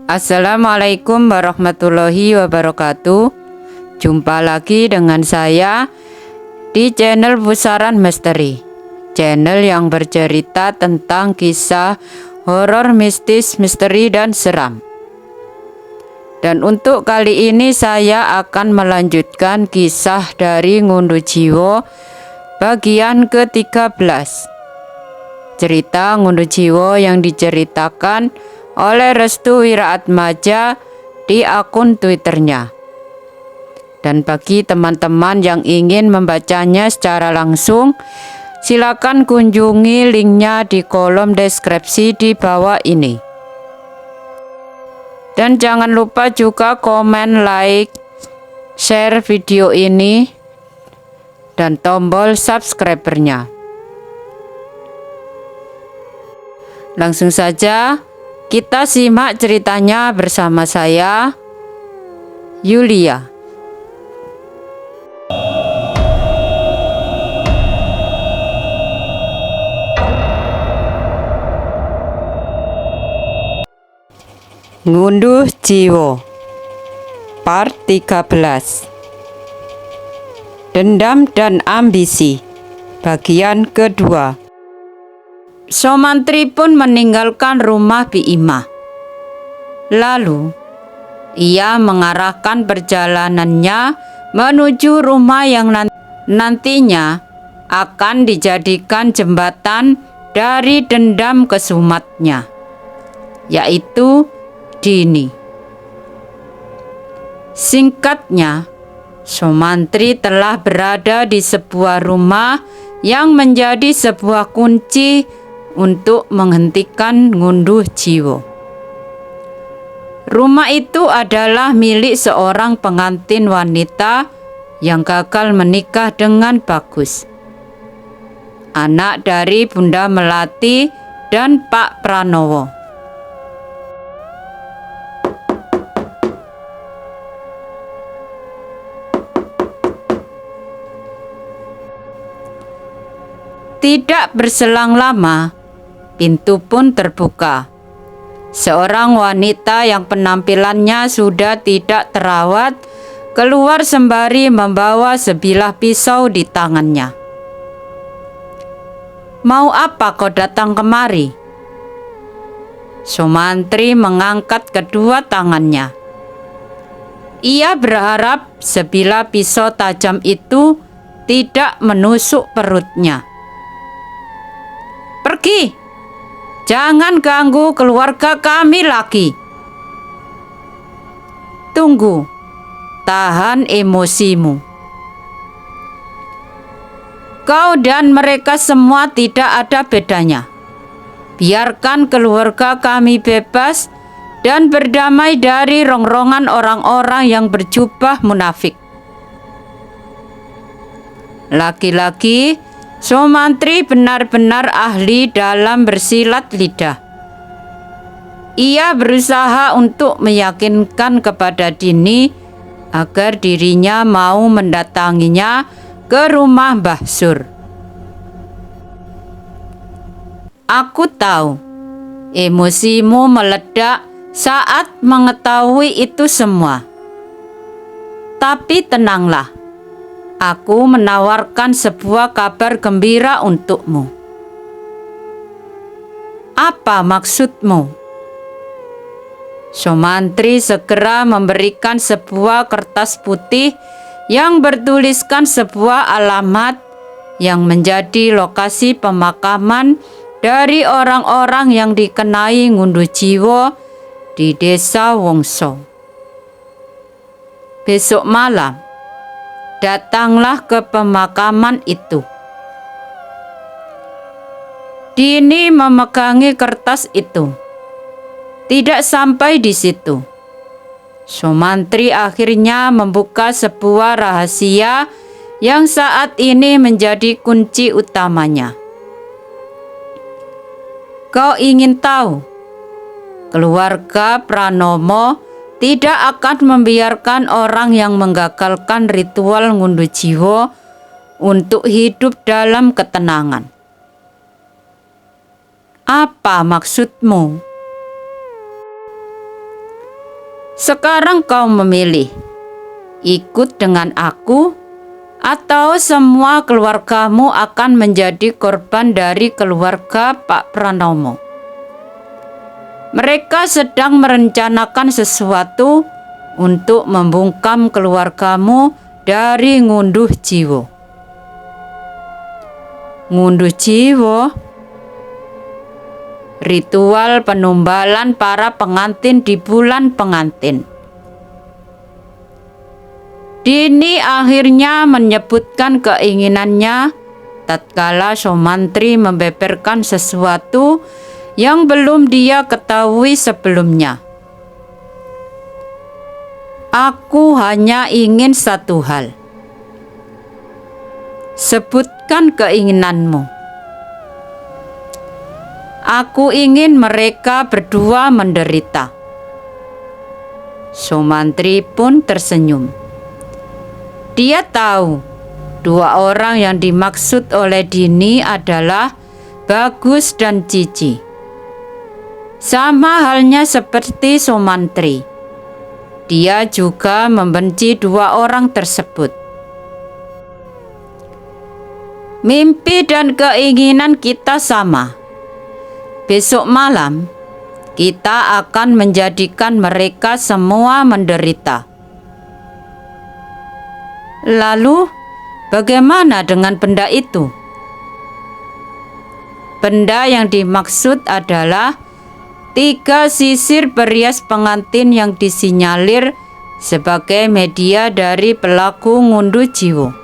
Assalamualaikum warahmatullahi wabarakatuh. Jumpa lagi dengan saya di channel Pusaran Misteri, channel yang bercerita tentang kisah horor, mistis, misteri, dan seram. Dan untuk kali ini saya akan melanjutkan kisah dari Ngunduh Jiwo bagian ke-13. Cerita Ngunduh Jiwo yang diceritakan oleh Restu Wiraatmaja di akun Twitternya. Dan bagi teman-teman yang ingin membacanya secara langsung, silakan kunjungi linknya di kolom deskripsi di bawah ini. Dan jangan lupa juga komen, like, share video ini, dan tombol subscribernya. Langsung saja kita simak ceritanya bersama saya, Yulia. Ngunduh Jiwo Part 13. Dendam dan Ambisi bagian kedua. Somantri pun meninggalkan rumah Bi Imah. Lalu ia mengarahkan perjalanannya menuju rumah yang nantinya akan dijadikan jembatan dari dendam kesumatnya, yaitu Dini. Singkatnya, Somantri telah berada di sebuah rumah yang menjadi sebuah kunci untuk menghentikan Ngunduh Jiwo. Rumah itu adalah milik seorang pengantin wanita yang gagal menikah dengan Bagus, anak dari Bunda Melati dan Pak Pranowo. Tidak berselang lama, pintu pun terbuka. Seorang wanita yang penampilannya sudah tidak terawat keluar sembari membawa sebilah pisau di tangannya. "Mau apa kau datang kemari?" Somantri mengangkat kedua tangannya. Ia berharap sebilah pisau tajam itu tidak menusuk perutnya. "Pergi! Jangan ganggu keluarga kami lagi." "Tunggu, tahan emosimu. Kau dan mereka semua tidak ada bedanya. Biarkan keluarga kami bebas dan berdamai dari rongrongan orang-orang yang berjubah munafik." Laki-laki Somantri benar-benar ahli dalam bersilat lidah. Ia berusaha untuk meyakinkan kepada Dini agar dirinya mau mendatanginya ke rumah Mbah Sur. "Aku tahu emosimu meledak saat mengetahui itu semua. Tapi tenanglah. Aku menawarkan sebuah kabar gembira untukmu." "Apa maksudmu?" Somantri segera memberikan sebuah kertas putih yang bertuliskan sebuah alamat yang menjadi lokasi pemakaman dari orang-orang yang dikenai Ngunduh Jiwo di Desa Wongso. "Besok malam datanglah ke pemakaman itu." Dini memegangi kertas itu. Tidak sampai di situ, Somantri akhirnya membuka sebuah rahasia yang saat ini menjadi kunci utamanya. "Kau ingin tahu? Keluarga Pranomo tidak akan membiarkan orang yang menggagalkan ritual Ngunduh Jiwo untuk hidup dalam ketenangan." "Apa maksudmu?" Sekarang kau memilih, ikut dengan aku, atau semua keluargamu akan menjadi korban dari keluarga Pak Pranomo. Mereka sedang merencanakan sesuatu untuk membungkam keluargamu dari ngunduh jiwa. Ngunduh jiwa, ritual penumbalan para pengantin di bulan pengantin. Dini akhirnya menyebutkan keinginannya tatkala Somantri membeberkan sesuatu yang belum dia ketahui sebelumnya. Aku hanya ingin satu hal. Sebutkan keinginanmu. Aku ingin mereka berdua menderita. Somantri pun tersenyum. Dia tahu dua orang yang dimaksud oleh Dini adalah Bagus dan Cici. Sama halnya seperti Somantri. Dia juga membenci dua orang tersebut. Mimpi dan keinginan kita sama. Besok malam, kita akan menjadikan mereka semua menderita. Lalu, bagaimana dengan benda itu? Benda yang dimaksud adalah 3 sisir perias pengantin yang disinyalir sebagai media dari pelaku ngunduh jiwa.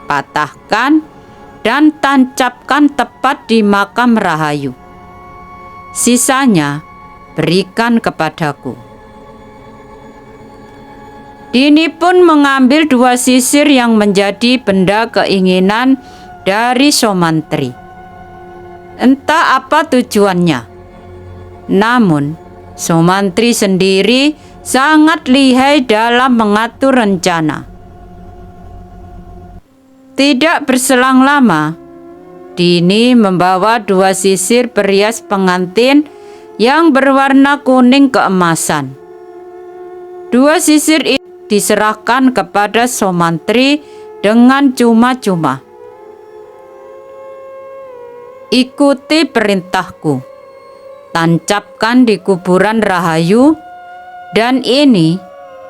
Patahkan dan tancapkan tepat di makam Rahayu. Sisanya berikan kepadaku. Dini pun mengambil 2 sisir yang menjadi benda keinginan dari Somantri. Entah apa tujuannya. Namun, Somantri sendiri sangat lihai dalam mengatur rencana. Tidak berselang lama, Dini membawa 2 sisir perias pengantin yang berwarna kuning keemasan. 2 sisir itu diserahkan kepada Somantri dengan cuma-cuma. Ikuti perintahku, tancapkan di kuburan Rahayu, dan ini,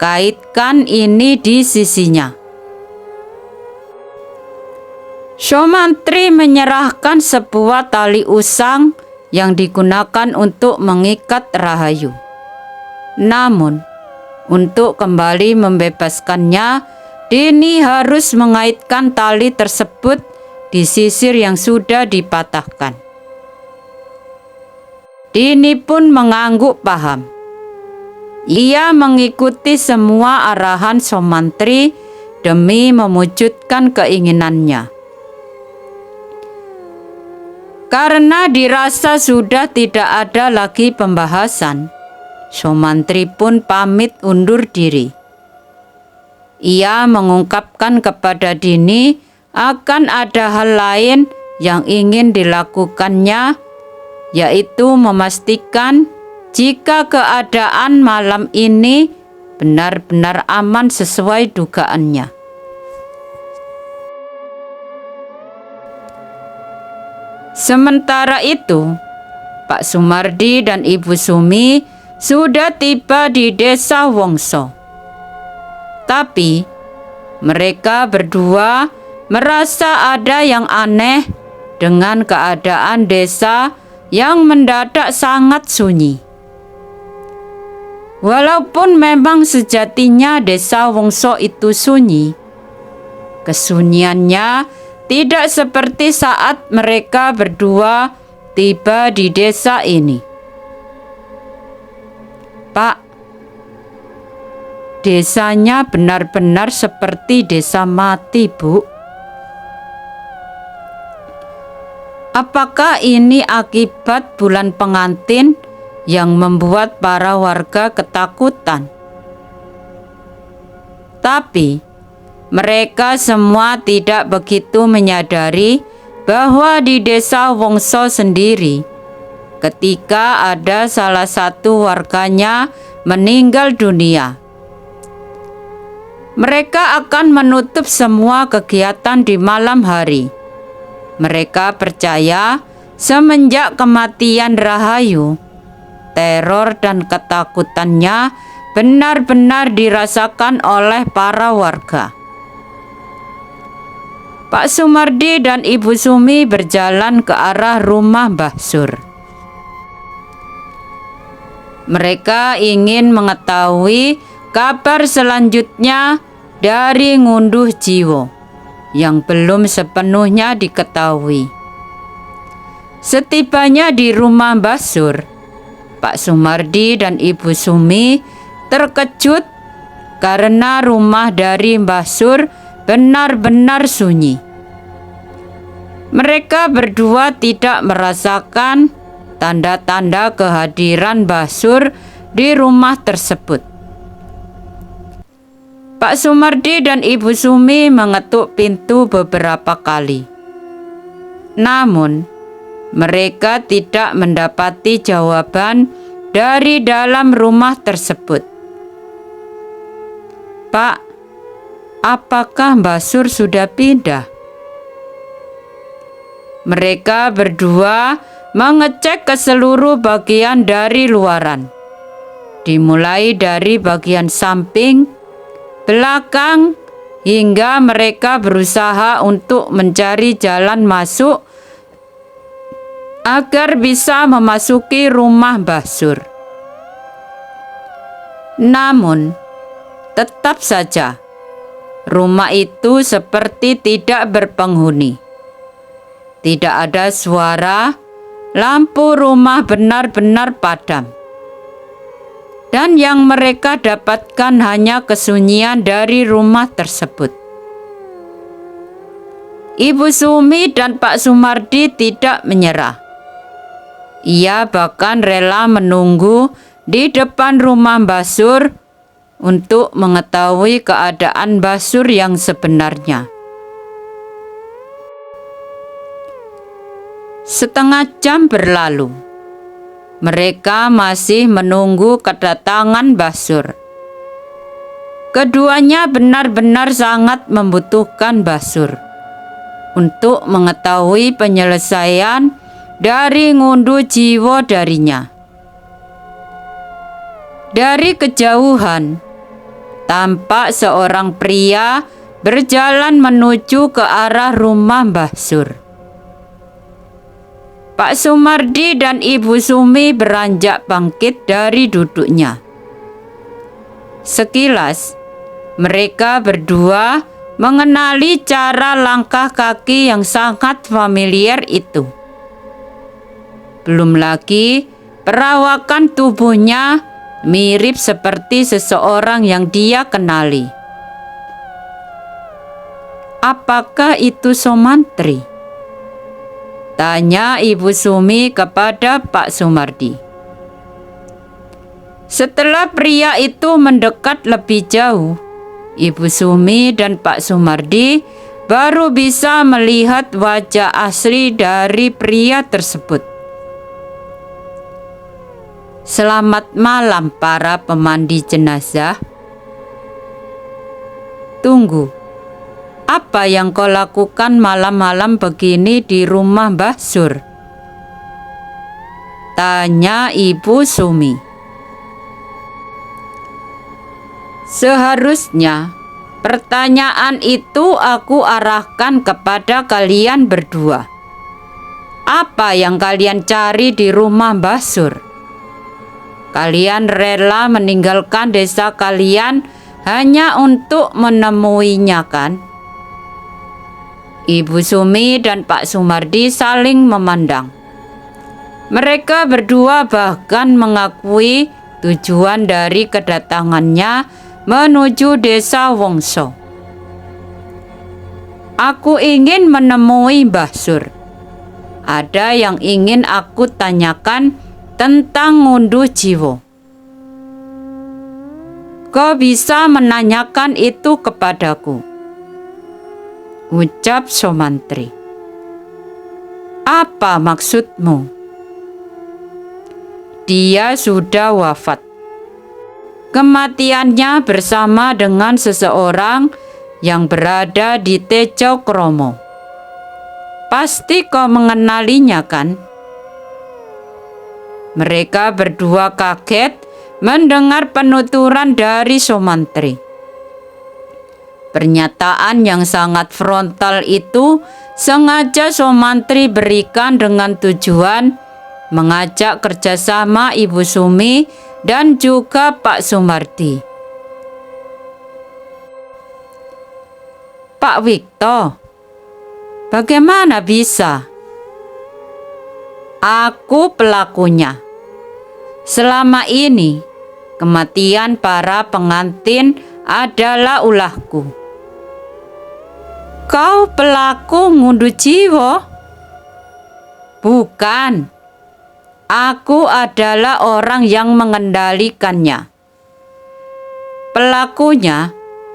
kaitkan ini di sisinya. Somantri menyerahkan sebuah tali usang yang digunakan untuk mengikat Rahayu. Namun, untuk kembali membebaskannya, Dini harus mengaitkan tali tersebut di sisir yang sudah dipatahkan. Dini pun mengangguk paham. Ia mengikuti semua arahan Somantri demi mewujudkan keinginannya. Karena dirasa sudah tidak ada lagi pembahasan, Somantri pun pamit undur diri. Ia mengungkapkan kepada Dini akan ada hal lain yang ingin dilakukannya, yaitu memastikan jika keadaan malam ini benar-benar aman sesuai dugaannya. Sementara itu, Pak Sumardi dan Ibu Sumi sudah tiba di desa Wongso. Tapi mereka berdua merasa ada yang aneh dengan keadaan desa yang mendadak sangat sunyi. Walaupun memang sejatinya desa Wongso itu sunyi, kesunyiannya tidak seperti saat mereka berdua tiba di desa ini. Pak, desanya benar-benar seperti desa mati, Bu. Apakah ini akibat bulan pengantin yang membuat para warga ketakutan? Tapi mereka semua tidak begitu menyadari bahwa di desa Wongso sendiri ketika ada salah satu warganya meninggal dunia. Mereka akan menutup semua kegiatan di malam hari. Mereka percaya semenjak kematian Rahayu, teror dan ketakutannya benar-benar dirasakan oleh para warga. Pak Sumardi dan Ibu Sumi berjalan ke arah rumah Mbah Sur. Mereka ingin mengetahui kabar selanjutnya dari Ngunduh Jiwo yang belum sepenuhnya diketahui. Setibanya di rumah Mbah Sur, Pak Sumardi dan Ibu Sumi terkejut karena rumah dari Mbah Sur benar-benar sunyi. Mereka berdua tidak merasakan tanda-tanda kehadiran Mbah Sur di rumah tersebut. Pak Sumardi dan Ibu Sumi mengetuk pintu beberapa kali. Namun, mereka tidak mendapati jawaban dari dalam rumah tersebut. "Pak, apakah Mbah Sur sudah pindah?" Mereka berdua mengecek ke seluruh bagian dari luaran, dimulai dari bagian samping, belakang, hingga mereka berusaha untuk mencari jalan masuk agar bisa memasuki rumah Mbah Sur. Namun, tetap saja rumah itu seperti tidak berpenghuni. Tidak ada suara, lampu rumah benar-benar padam. Dan yang mereka dapatkan hanya kesunyian dari rumah tersebut. Ibu Sumi dan Pak Sumardi tidak menyerah. Ia bahkan rela menunggu di depan rumah Mbah Sur untuk mengetahui keadaan Mbah Sur yang sebenarnya. Setengah jam berlalu. Mereka masih menunggu kedatangan Mbah Sur. Keduanya benar-benar sangat membutuhkan Mbah Sur untuk mengetahui penyelesaian dari Ngunduh Jiwo darinya. Dari kejauhan, tampak seorang pria berjalan menuju ke arah rumah Mbah Sur. Pak Sumardi dan Ibu Sumi beranjak bangkit dari duduknya. Sekilas, mereka berdua mengenali cara langkah kaki yang sangat familiar itu. Belum lagi, perawakan tubuhnya mirip seperti seseorang yang dia kenali. "Apakah itu Somantri?" tanya Ibu Sumi kepada Pak Sumardi. Setelah pria itu mendekat lebih jauh, Ibu Sumi dan Pak Sumardi baru bisa melihat wajah asli dari pria tersebut. "Selamat malam para pemandi jenazah." "Tunggu, apa yang kau lakukan malam-malam begini di rumah Mbah Sur?" tanya Ibu Sumi. "Seharusnya pertanyaan itu aku arahkan kepada kalian berdua. Apa yang kalian cari di rumah Mbah Sur? Kalian rela meninggalkan desa kalian hanya untuk menemuinya, kan?" Ibu Sumi dan Pak Sumardi saling memandang. Mereka berdua bahkan mengakui tujuan dari kedatangannya menuju desa Wongso. "Aku ingin menemui Mbah Sur. Ada yang ingin aku tanyakan tentang Ngunduh Jiwo." "Kau bisa menanyakan itu kepadaku," ucap Somantri. "Apa maksudmu?" dia sudah wafat. Kematiannya bersama dengan seseorang yang berada di Tejo Kromo. Pasti kau mengenalinya, kan? Mereka berdua kaget mendengar penuturan dari Sumantri. Pernyataan yang sangat frontal itu sengaja Sumantri berikan dengan tujuan mengajak kerjasama Ibu Sumi dan juga Pak Sumardi. Pak Wikto, bagaimana bisa? Aku pelakunya. Selama ini, kematian para pengantin adalah ulahku. Kau pelaku ngunduh jiwa? Bukan. Aku adalah orang yang mengendalikannya. Pelakunya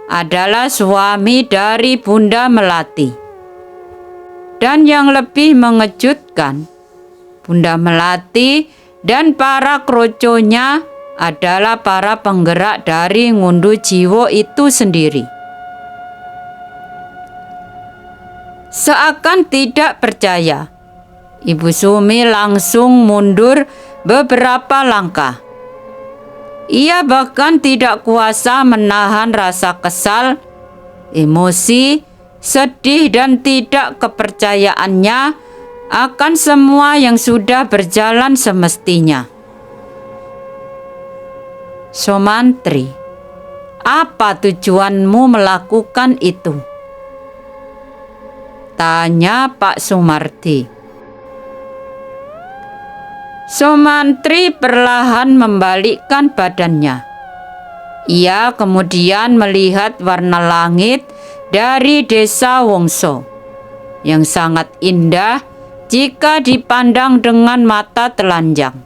adalah suami dari Bunda Melati. Dan yang lebih mengejutkan, Bunda Melati dan para kroconya adalah para penggerak dari ngunduh jiwa itu sendiri. Seakan tidak percaya, Ibu Sumi langsung mundur beberapa langkah. Ia bahkan tidak kuasa menahan rasa kesal, emosi, sedih dan tidak kepercayaannya akan semua yang sudah berjalan semestinya. Sumantri, apa tujuanmu melakukan itu? Tanya Pak Sumardi. Sumantri perlahan membalikkan badannya. Ia kemudian melihat warna langit dari desa Wongso yang sangat indah jika dipandang dengan mata telanjang.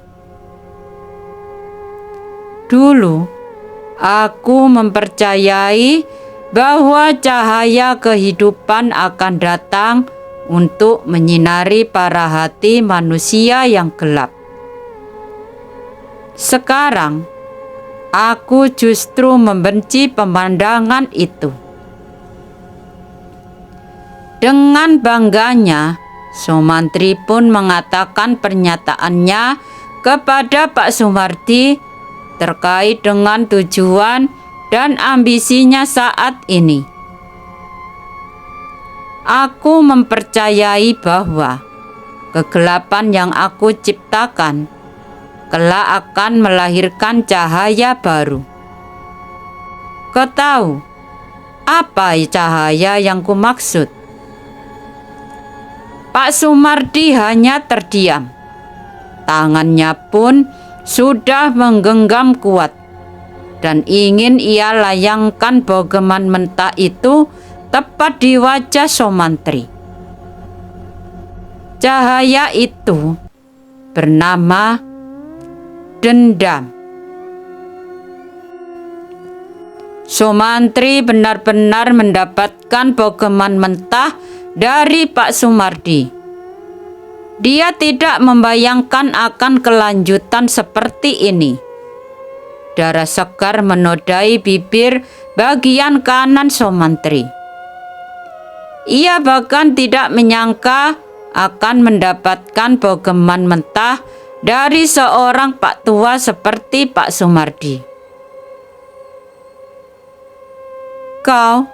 Dulu, aku mempercayai bahwa cahaya kehidupan akan datang untuk menyinari para hati manusia yang gelap. Sekarang, aku justru membenci pemandangan itu. Dengan bangganya, Sumantri pun mengatakan pernyataannya kepada Pak Sumardi terkait dengan tujuan dan ambisinya saat ini. Aku mempercayai bahwa kegelapan yang aku ciptakan kelak akan melahirkan cahaya baru. Kau tahu apa cahaya yang kumaksud? Pak Sumardi hanya terdiam. Tangannya pun sudah menggenggam kuat dan ingin ia layangkan bogeman mentah itu tepat di wajah Sumantri. Cahaya itu bernama dendam. Sumantri benar-benar mendapatkan bogeman mentah dari Pak Sumardi. Dia tidak membayangkan akan kelanjutan seperti ini. Darah segar menodai bibir bagian kanan Sumantri. Ia bahkan tidak menyangka akan mendapatkan bogeman mentah dari seorang Pak Tua seperti Pak Sumardi. Kau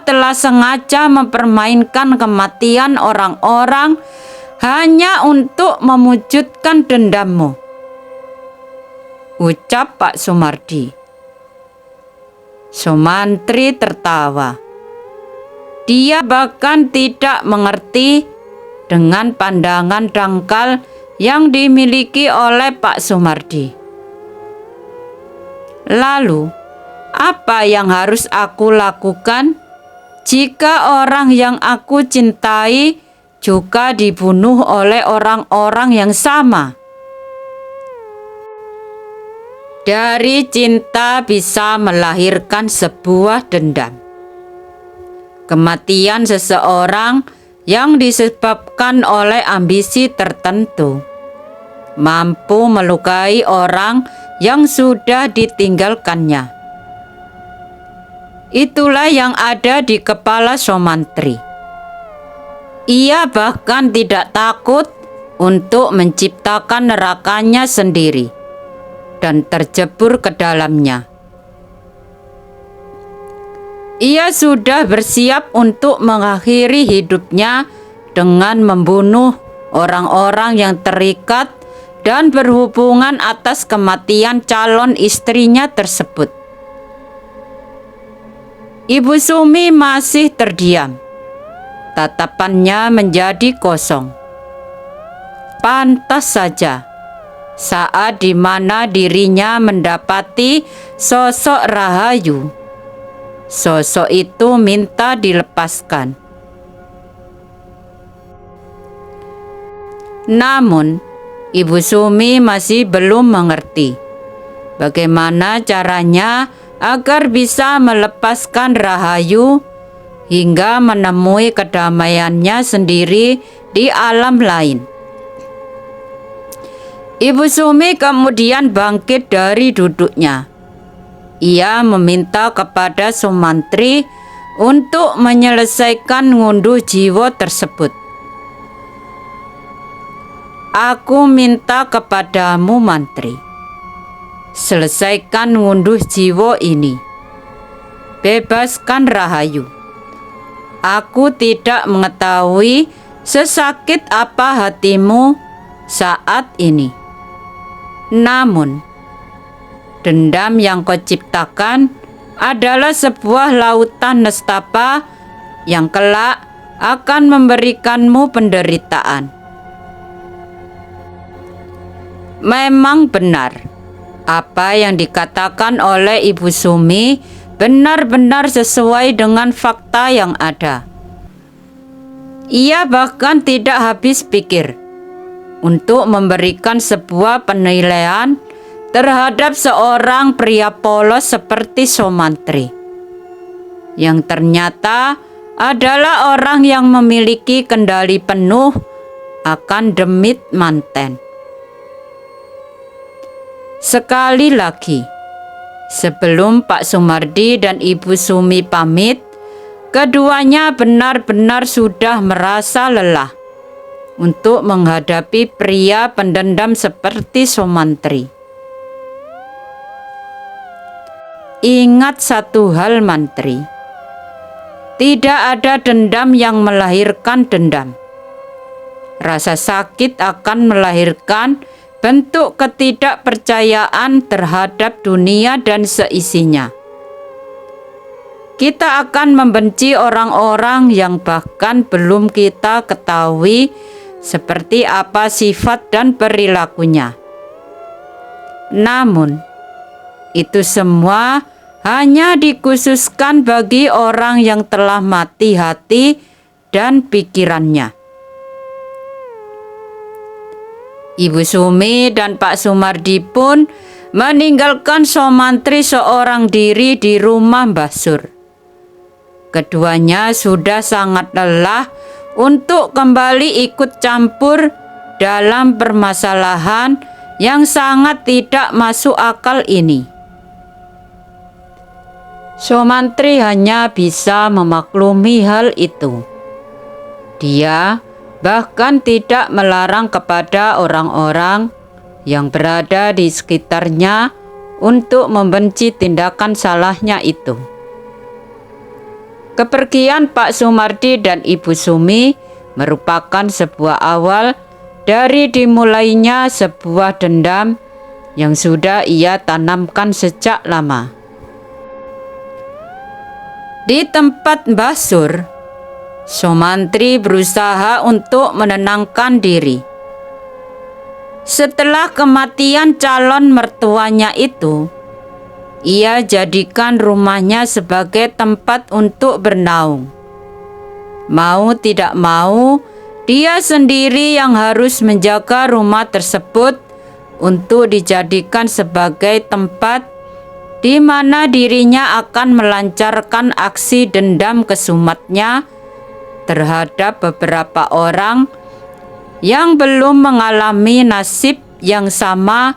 telah sengaja mempermainkan kematian orang-orang hanya untuk mewujudkan dendammu, ucap Pak Sumardi. Sumantri tertawa. Dia bahkan tidak mengerti dengan pandangan dangkal yang dimiliki oleh Pak Sumardi. Lalu, apa yang harus aku lakukan jika orang yang aku cintai juga dibunuh oleh orang-orang yang sama? Dari cinta bisa melahirkan sebuah dendam. Kematian seseorang yang disebabkan oleh ambisi tertentu mampu melukai orang yang sudah ditinggalkannya. Itulah yang ada di kepala Somantri. Ia bahkan tidak takut untuk menciptakan nerakanya sendiri dan terjebur ke dalamnya. Ia sudah bersiap untuk mengakhiri hidupnya dengan membunuh orang-orang yang terikat dan berhubungan atas kematian calon istrinya tersebut. Ibu Sumi masih terdiam. Tatapannya menjadi kosong. Pantas saja, saat di mana dirinya mendapati sosok Rahayu, sosok itu minta dilepaskan. Namun, Ibu Sumi masih belum mengerti bagaimana caranya agar bisa melepaskan Rahayu hingga menemui kedamaiannya sendiri di alam lain. Ibu Sumi kemudian bangkit dari duduknya. Ia meminta kepada Sumantri untuk menyelesaikan ngunduh jiwa tersebut. Aku minta kepadamu, Mantri, selesaikan ngunduh jiwa ini. Bebaskan Rahayu. Aku tidak mengetahui sesakit apa hatimu saat ini. Namun, dendam yang kau ciptakan adalah sebuah lautan nestapa yang kelak akan memberikanmu penderitaan. Memang benar, apa yang dikatakan oleh Ibu Sumi benar-benar sesuai dengan fakta yang ada. Ia bahkan tidak habis pikir untuk memberikan sebuah penilaian terhadap seorang pria polos seperti Somantri, yang ternyata adalah orang yang memiliki kendali penuh akan demit manten. Sekali lagi, sebelum Pak Sumardi dan Ibu Sumi pamit, keduanya benar-benar sudah merasa lelah untuk menghadapi pria pendendam seperti Somantri. Ingat satu hal, Mantri, tidak ada dendam yang melahirkan dendam. Rasa sakit akan melahirkan bentuk ketidakpercayaan terhadap dunia dan seisinya. Kita akan membenci orang-orang yang bahkan belum kita ketahui seperti apa sifat dan perilakunya. Namun, itu semua hanya dikhususkan bagi orang yang telah mati hati dan pikirannya. Ibu Sumi dan Pak Sumardi pun meninggalkan Somantri seorang diri di rumah Mbah Sur. Keduanya sudah sangat lelah untuk kembali ikut campur dalam permasalahan yang sangat tidak masuk akal ini. Somantri hanya bisa memaklumi hal itu. Dia bahkan tidak melarang kepada orang-orang yang berada di sekitarnya untuk membenci tindakan salahnya itu. Kepergian Pak Sumardi dan Ibu Sumi merupakan sebuah awal dari dimulainya sebuah dendam yang sudah ia tanamkan sejak lama. Di tempat Mbah Sur, Somantri berusaha untuk menenangkan diri. Setelah kematian calon mertuanya itu, ia jadikan rumahnya sebagai tempat untuk bernaung. Mau tidak mau, dia sendiri yang harus menjaga rumah tersebut untuk dijadikan sebagai tempat di mana dirinya akan melancarkan aksi dendam kesumatnya terhadap beberapa orang yang belum mengalami nasib yang sama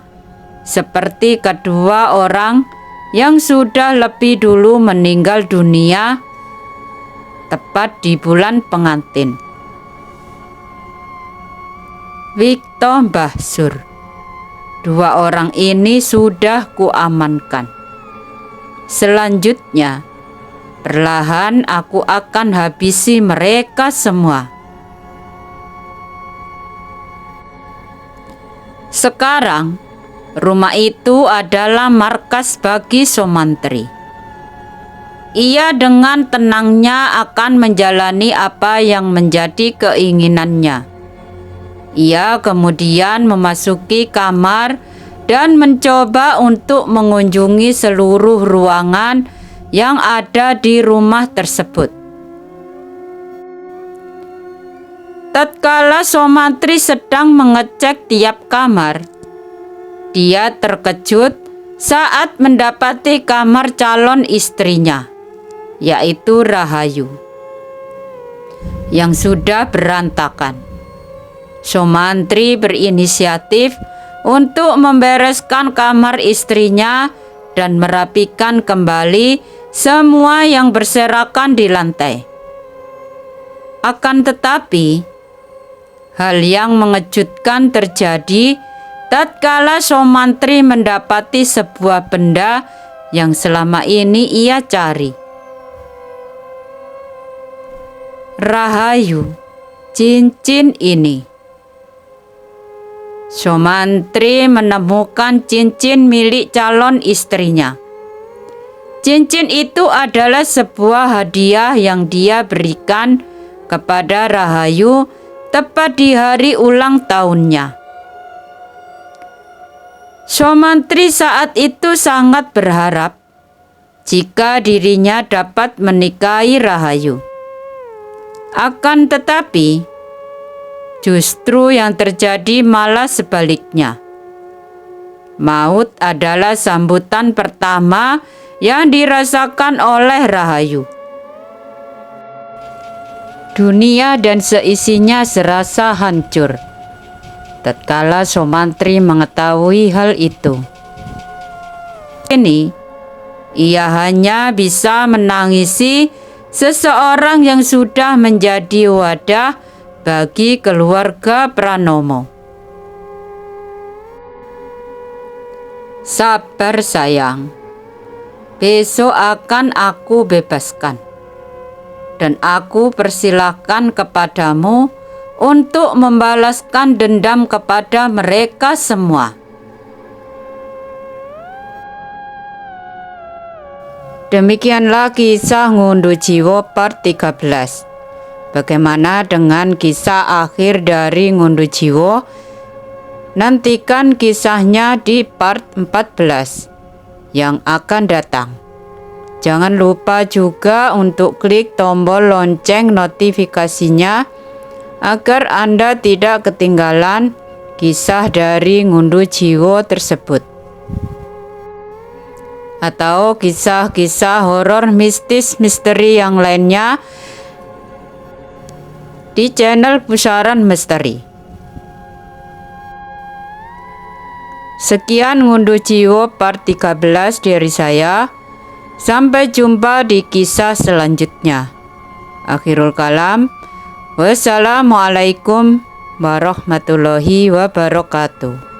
seperti kedua orang yang sudah lebih dulu meninggal dunia tepat di bulan pengantin. Victor Mbah Sur. Dua orang ini sudah kuamankan. Selanjutnya, perlahan aku akan habisi mereka semua. Sekarang, rumah itu adalah markas bagi Sumantri. Ia dengan tenangnya akan menjalani apa yang menjadi keinginannya. Ia kemudian memasuki kamar dan mencoba untuk mengunjungi seluruh ruangan yang ada di rumah tersebut. Tatkala Sumantri sedang mengecek tiap kamar, dia terkejut saat mendapati kamar calon istrinya, yaitu Rahayu, yang sudah berantakan. Sumantri berinisiatif untuk membereskan kamar istrinya dan merapikan kembali semua yang berserakan di lantai. Akan tetapi, hal yang mengejutkan terjadi tatkala Sumantri mendapati sebuah benda yang selama ini ia cari. Rahayu, cincin ini. Sumantri menemukan cincin milik calon istrinya. Cincin itu adalah sebuah hadiah yang dia berikan kepada Rahayu tepat di hari ulang tahunnya. Sumantri saat itu sangat berharap jika dirinya dapat menikahi Rahayu. Akan tetapi, justru yang terjadi malah sebaliknya. Maut adalah sambutan pertama yang dirasakan oleh Rahayu. Dunia dan seisinya serasa hancur tatkala Sumantri mengetahui hal itu. Ini, ia hanya bisa menangisi seseorang yang sudah menjadi wadah bagi keluarga Pranomo. Sabar sayang, besok akan aku bebaskan, dan aku persilahkan kepadamu untuk membalaskan dendam kepada mereka semua. Demikianlah kisah Ngunduh Jiwo part 13. Bagaimana dengan kisah akhir dari Ngunduh Jiwo? Nantikan kisahnya di part 14 yang akan datang. Jangan lupa juga untuk klik tombol lonceng notifikasinya agar Anda tidak ketinggalan kisah dari Ngunduh Jiwo tersebut. Atau kisah-kisah horor mistis misteri yang lainnya di channel Pusaran Misteri. Sekian Ngunduh Jiwo part 13 dari saya. Sampai jumpa di kisah selanjutnya. Akhirul kalam. Wassalamualaikum warahmatullahi wabarakatuh.